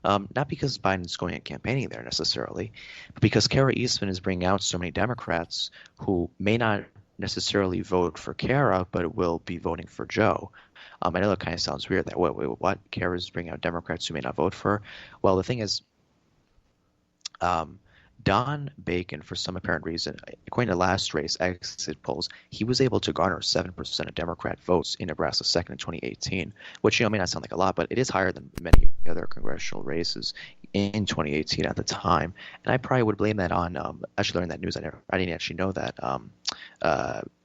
Not because Biden's going and campaigning there necessarily, but because Kara Eastman is bringing out so many Democrats who may not necessarily vote for Kara, but will be voting for Joe. I know that kind of sounds weird. That wait, what? Kara's bringing out Democrats who may not vote for her. Well, the thing is, um, Don Bacon, for some apparent reason, according to last race exit polls, he was able to garner 7% of Democrat votes in Nebraska's second in 2018, which may not sound like a lot, but it is higher than many other congressional races in 2018 at the time. And I probably would blame that on actually learning that news. I didn't actually know that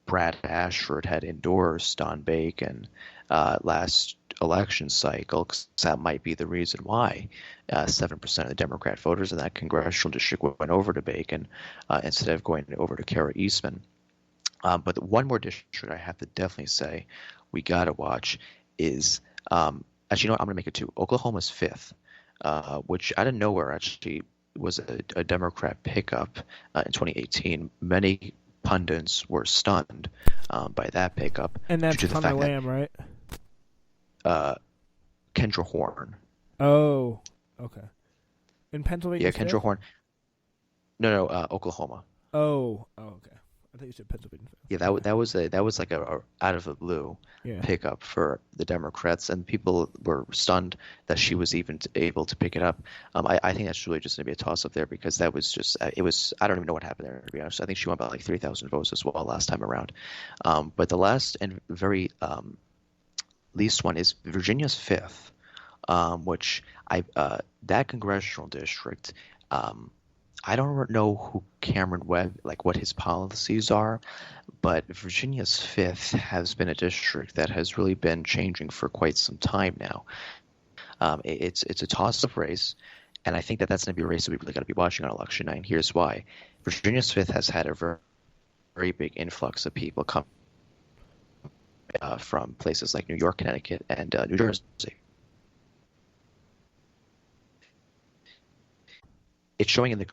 Brad Ashford had endorsed Don Bacon last election cycle, 'cause that might be the reason why 7% of the Democrat voters in that congressional district went over to Bacon instead of going over to Kara Eastman. But one more district I have to definitely say we got to watch is actually, you know what? I'm going to make it two. Oklahoma's fifth, which out of nowhere actually was a Democrat pickup in 2018. Many pundits were stunned by that pickup And due that's to the Connor fact that Lamb, right? uh, Kendra Horn. Oh, okay. In Yeah, Pennsylvania's Kendra fifth? Horn. No, Oklahoma. Oh, okay. I thought you said Pennsylvania Yeah, fifth. Okay. that was like a out of the blue Yeah. pickup for the Democrats, and people were stunned that she was even able to pick it up. I think that's really just going to be a toss up there because that was just it was I don't even know what happened there to be honest. I think she won by like 3,000 votes as well last time around. But the last and very least one is Virginia's fifth, which I that congressional district. I don't know who Cameron Webb, like what his policies are, but Virginia's fifth has been a district that has really been changing for quite some time now. It's a toss-up race, and I think that that's going to be a race that we really got to be watching on election night. And here's why: Virginia's fifth has had a very big influx of people come from places like New York, Connecticut, and New Jersey. It's showing in the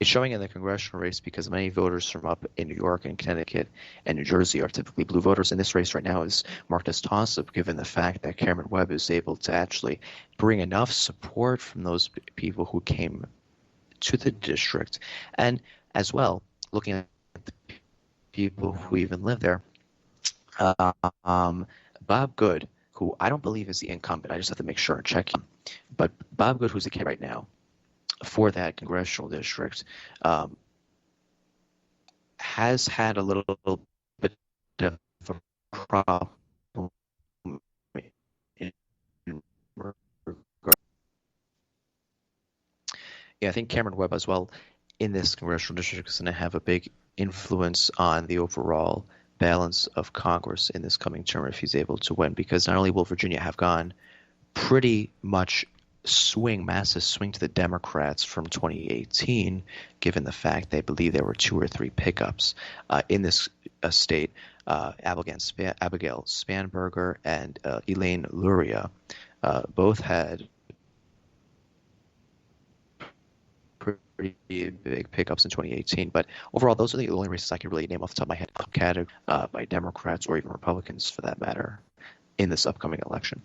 It's showing in the congressional race because many voters from up in New York and Connecticut and New Jersey are typically blue voters. And this race right now is marked as toss-up given the fact that Cameron Webb is able to actually bring enough support from those people who came to the district. And as well, looking at the people who even live there, Bob Good, who I don't believe is the incumbent. I just have to make sure and check him. But Bob Good, who's the candidate right now, for that congressional district has had a little bit of a problem in regard. Yeah, I think Cameron Webb as well in this congressional district is going to have a big influence on the overall balance of Congress in this coming term if he's able to win, because not only will Virginia have gone pretty much massive swing to the Democrats from 2018, given the fact they believe there were two or three pickups in this state. Abigail Spanberger and Elaine Luria both had pretty big pickups in 2018. But overall, those are the only races I can really name off the top of my head, by Democrats or even Republicans for that matter, in this upcoming election.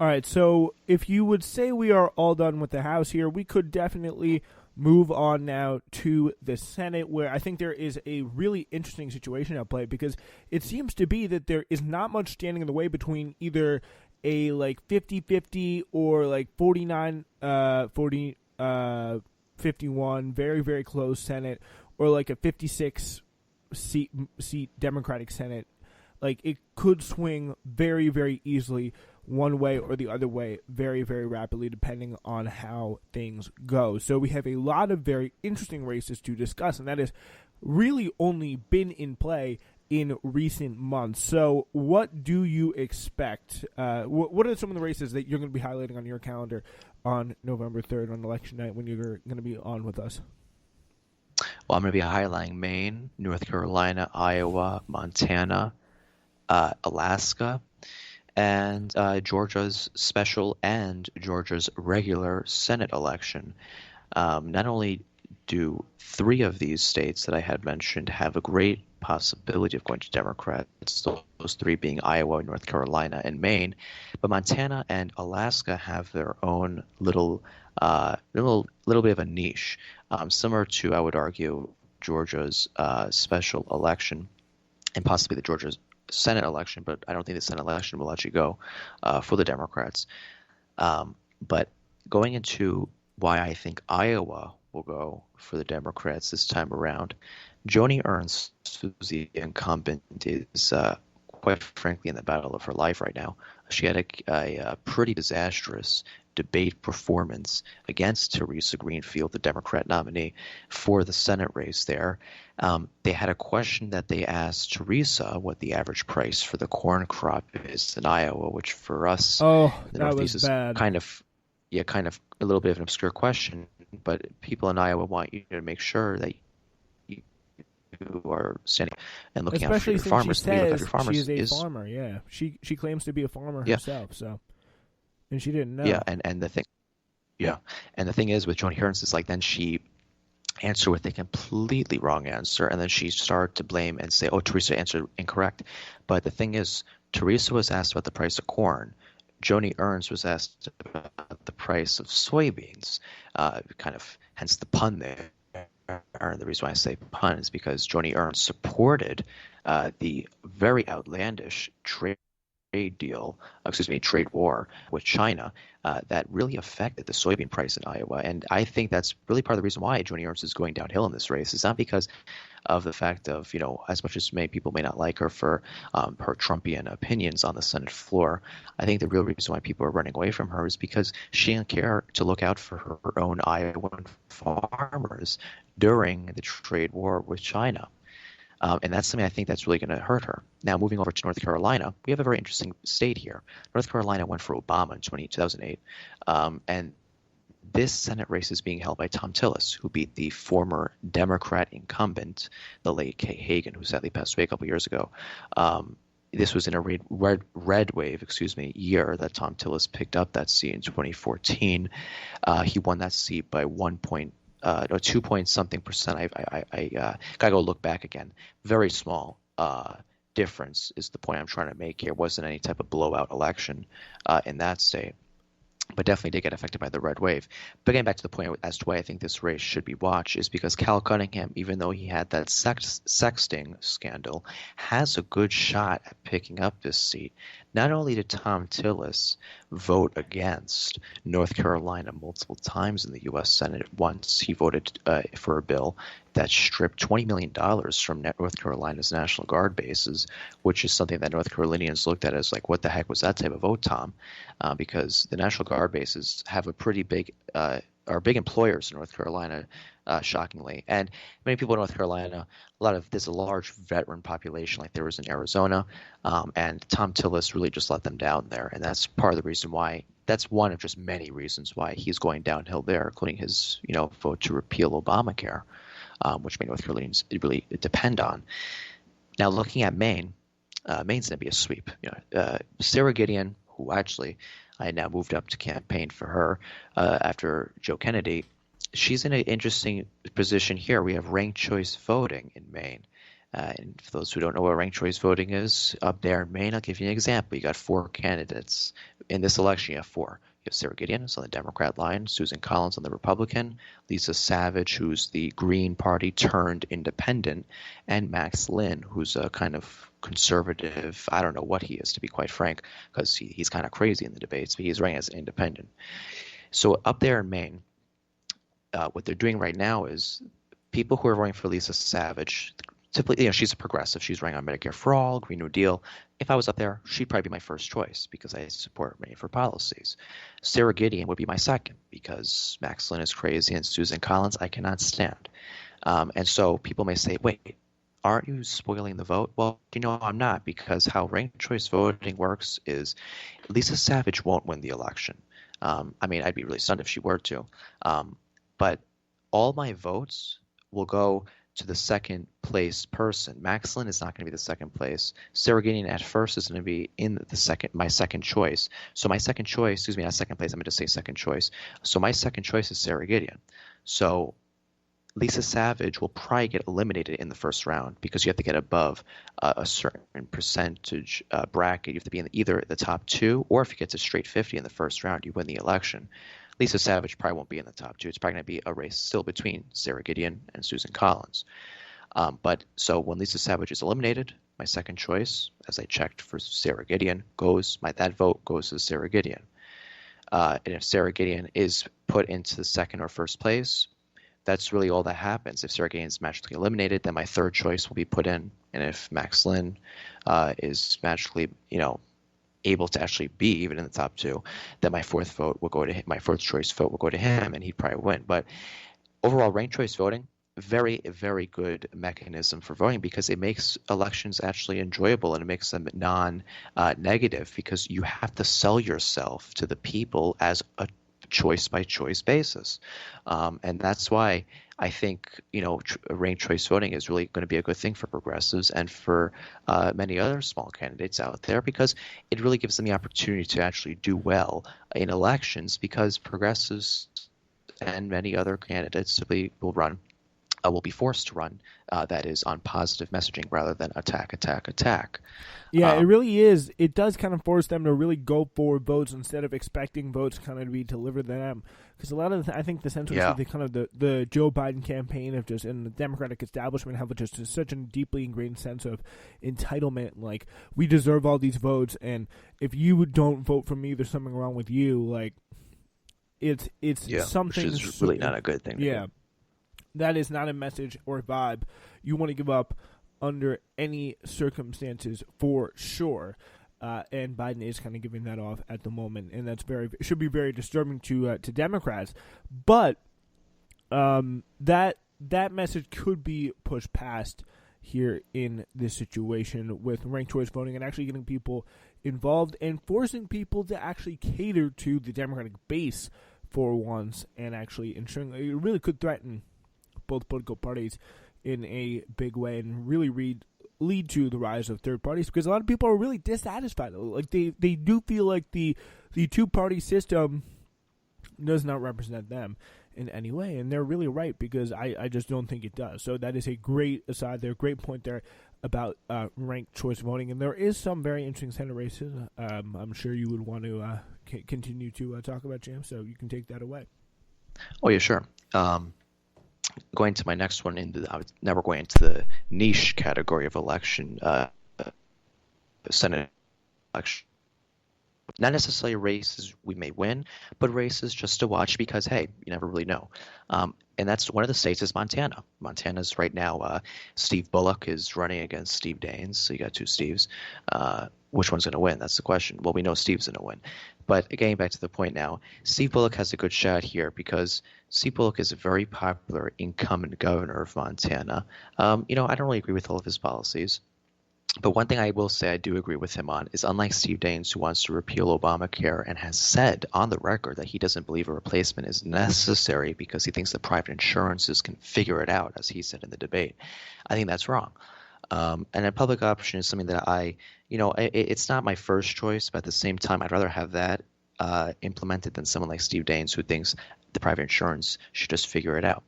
All right, so if you would say we are all done with the House here, we could definitely move on now to the Senate, where I think there is a really interesting situation at play because it seems to be that there is not much standing in the way between either a like 50-50 or like 51, very, very close Senate, or like a 56 seat Democratic Senate. Like it could swing very, very easily one way or the other way very, very rapidly depending on how things go. So we have a lot of very interesting races to discuss, and that has really only been in play in recent months. So what do you expect? What are some of the races that you're going to be highlighting on your calendar on November 3rd on election night when you're going to be on with us? Well, I'm going to be highlighting Maine, North Carolina, Iowa, Montana, Alaska, and Georgia's special and Georgia's regular Senate election. Not only do three of these states that I had mentioned have a great possibility of going to Democrats, those three being Iowa, North Carolina, and Maine. But Montana and Alaska have their own little bit of a niche, similar to, I would argue, Georgia's special election and possibly the Georgia Senate election, but I don't think the Senate election will actually go for the Democrats. But going into why I think Iowa will go for the Democrats this time around, Joni Ernst, who's the incumbent, is quite frankly in the battle of her life right now. She had a pretty disastrous debate performance against Teresa Greenfield, the Democrat nominee for the Senate race there. They had a question that they asked Teresa what the average price for the corn crop is in Iowa, which for us Oh, in the that Northeast was is bad. kind of a little bit of an obscure question. But people in Iowa want you to make sure that you are standing and looking out for Especially your since she farmers. The way you look out for says your she farmers is a is, farmer. Yeah, she claims to be a farmer yeah, herself. So, and she didn't yeah, know. and the thing, yeah, and the thing is with Joni Ernst is like then she answered with a completely wrong answer, and then she started to blame and say, "Oh, Teresa answered incorrect." But the thing is, Teresa was asked about the price of corn. Joni Ernst was asked about the price of soybeans. Kind of hence the pun there. The reason why I say pun is because Joni Ernst supported the very outlandish trade war with China that really affected the soybean price in Iowa. And I think that's really part of the reason why Joni Ernst is going downhill in this race. It's not because of the fact of, as much as many people may not like her for her Trumpian opinions on the Senate floor, I think the real reason why people are running away from her is because she didn't care to look out for her own Iowan farmers during the trade war with China. And that's something I think that's really going to hurt her. Now, moving over to North Carolina, we have a very interesting state here. North Carolina went for Obama in 2008, and this Senate race is being held by Tom Tillis, who beat the former Democrat incumbent, the late Kay Hagan, who sadly passed away a couple years ago. This was in a red wave, year that Tom Tillis picked up that seat in 2014. He won that seat by 2 point something percent. I gotta go look back again. Very small difference is the point I'm trying to make here. It wasn't any type of blowout election in that state, but definitely did get affected by the red wave. But getting back to the point as to why I think this race should be watched is because Cal Cunningham, even though he had that sexting scandal, has a good shot at picking up this seat. Not only did Tom Tillis vote against North Carolina multiple times in the U.S. Senate, once he voted for a bill that stripped $20 million from North Carolina's National Guard bases, which is something that North Carolinians looked at as like, what the heck was that type of vote, Tom? Because the National Guard bases have a pretty big are big employers in North Carolina, shockingly. And many people in North Carolina, there's a large veteran population like there was in Arizona, and Tom Tillis really just let them down there. And that's part of the reason why, that's one of just many reasons why he's going downhill there, including his, vote to repeal Obamacare, which many North Carolinians really depend on. Now, looking at Maine, Maine's going to be a sweep. Sarah Gideon, who actually I now moved up to campaign for her after Joe Kennedy. She's in an interesting position here. We have ranked choice voting in Maine. And for those who don't know what ranked choice voting is, up there in Maine, I'll give you an example. You got 4 candidates. In this election, you have 4. You have Sarah Gideon, who's on the Democrat line, Susan Collins on the Republican, Lisa Savage, who's the Green Party turned independent, and Max Linn, who's a kind of conservative. I don't know what he is, to be quite frank, because he's kind of crazy in the debates, but he's running as an independent. So up there in Maine, what they're doing right now is people who are voting for Lisa Savage, typically, she's a progressive. She's running on Medicare for All, Green New Deal. If I was up there, she'd probably be my first choice because I support many of her policies. Sarah Gideon would be my second because Max Linn is crazy and Susan Collins I cannot stand. And so people may say, wait, aren't you spoiling the vote? Well, I'm not, because how ranked choice voting works is Lisa Savage won't win the election. I'd be really stunned if she were to. But all my votes will go to the second place person. Max Linn is not going to be the second place. Sarah Gideon at first is going to be in my second choice. So my second choice, not second place, I'm going to say second choice. So my second choice is Sarah Gideon. So Lisa Savage will probably get eliminated in the first round because you have to get above a certain percentage bracket. You have to be in either the top two, or if you get to straight 50 in the first round, you win the election. Lisa Savage probably won't be in the top two. It's probably going to be a race still between Sarah Gideon and Susan Collins. But so when Lisa Savage is eliminated, my second choice, as I checked for Sarah Gideon, that vote goes to Sarah Gideon. And if Sarah Gideon is put into the second or first place, that's really all that happens. If Sarah Gideon is magically eliminated, then my third choice will be put in. And if Max Lynn is magically, able to actually be even in the top two, then my fourth choice vote will go to him, and he'd probably win. But overall, ranked choice voting, very, very good mechanism for voting because it makes elections actually enjoyable and it makes them non-negative because you have to sell yourself to the people as a choice by choice basis. And that's why I think, ranked choice voting is really going to be a good thing for progressives and for many other small candidates out there because it really gives them the opportunity to actually do well in elections because progressives and many other candidates simply will be forced to run, that is on positive messaging rather than attack, attack, attack. Yeah, it really is. It does kind of force them to really go for votes instead of expecting votes kind of to be delivered to them. Because a lot of I think the sense of the Joe Biden campaign of just and the Democratic establishment have just such a deeply ingrained sense of entitlement. Like we deserve all these votes, and if you don't vote for me, there's something wrong with you. Like it's something which is really not a good thing. Yeah. That is not a message or vibe you want to give up under any circumstances for sure. And Biden is kind of giving that off at the moment, and that's should be very disturbing to Democrats. But that message could be pushed past here in this situation with ranked choice voting and actually getting people involved and forcing people to actually cater to the Democratic base for once, and actually ensuring it really could threaten both political parties in a big way and really lead to the rise of third parties because a lot of people are really dissatisfied. Like they do feel like the two-party system does not represent them in any way, and they're really right because I just don't think it does. So that is a great aside there, great point there about ranked choice voting, and there is some very interesting Senate races. I'm sure you would want to continue to talk about, James, so you can take that away. Oh yeah, sure. Going to my next one, now we're going into the niche category of election, Senate election. Not necessarily races we may win, but races just to watch because, hey, you never really know. And that's one of the states is Montana. Montana's right now, Steve Bullock is running against Steve Daines, so you got two Steves. Which one's going to win? That's the question. Well, we know Steve's going to win. But getting back to the point now, Steve Bullock has a good shot here because Steve Bullock is a very popular incumbent governor of Montana. I don't really agree with all of his policies. But one thing I will say I do agree with him on is unlike Steve Daines, who wants to repeal Obamacare and has said on the record that he doesn't believe a replacement is necessary because he thinks the private insurances can figure it out, as he said in the debate. I think that's wrong. And a public option is something that it's not my first choice, but at the same time, I'd rather have that implemented than someone like Steve Daines who thinks the private insurance should just figure it out.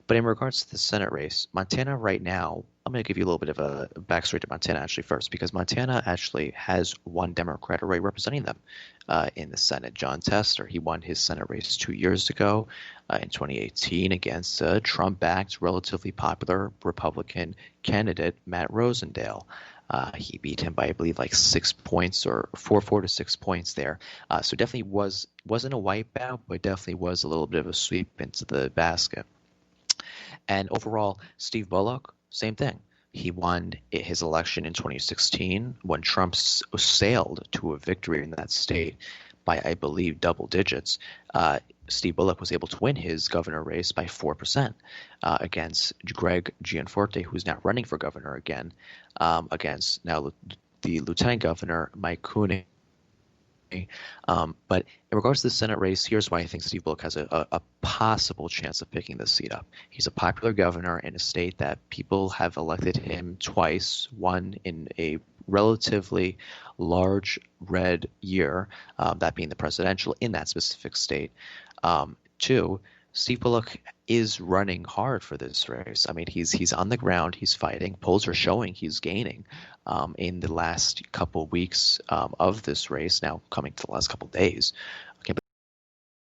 But in regards to the Senate race, Montana right now, I'm going to give you a little bit of a backstory to Montana actually first, because Montana actually has one Democrat already representing them in the Senate, John Tester. He won his Senate race 2 years ago in 2018 against Trump-backed, relatively popular Republican candidate, Matt Rosendale. He beat him by, I believe, like 6 points or 4 to 6 points there. So definitely wasn't a wipeout, but definitely was a little bit of a sweep into the basket. And overall, Steve Bullock, same thing. He won his election in 2016 when Trump sailed to a victory in that state by, I believe, double digits. Steve Bullock was able to win his governor race by 4% against Greg Gianforte, who's now running for governor again, against now the lieutenant governor, Mike Cooney. But in regards to the Senate race, here's why I think Steve Bullock has a possible chance of picking this seat up. He's a popular governor in a state that people have elected him twice, one in a relatively large red year, that being the presidential in that specific state. Two, Steve Bullock is running hard for this race. I mean, he's on the ground, he's fighting. Polls are showing he's gaining in the last couple weeks of this race. Now coming to the last couple days,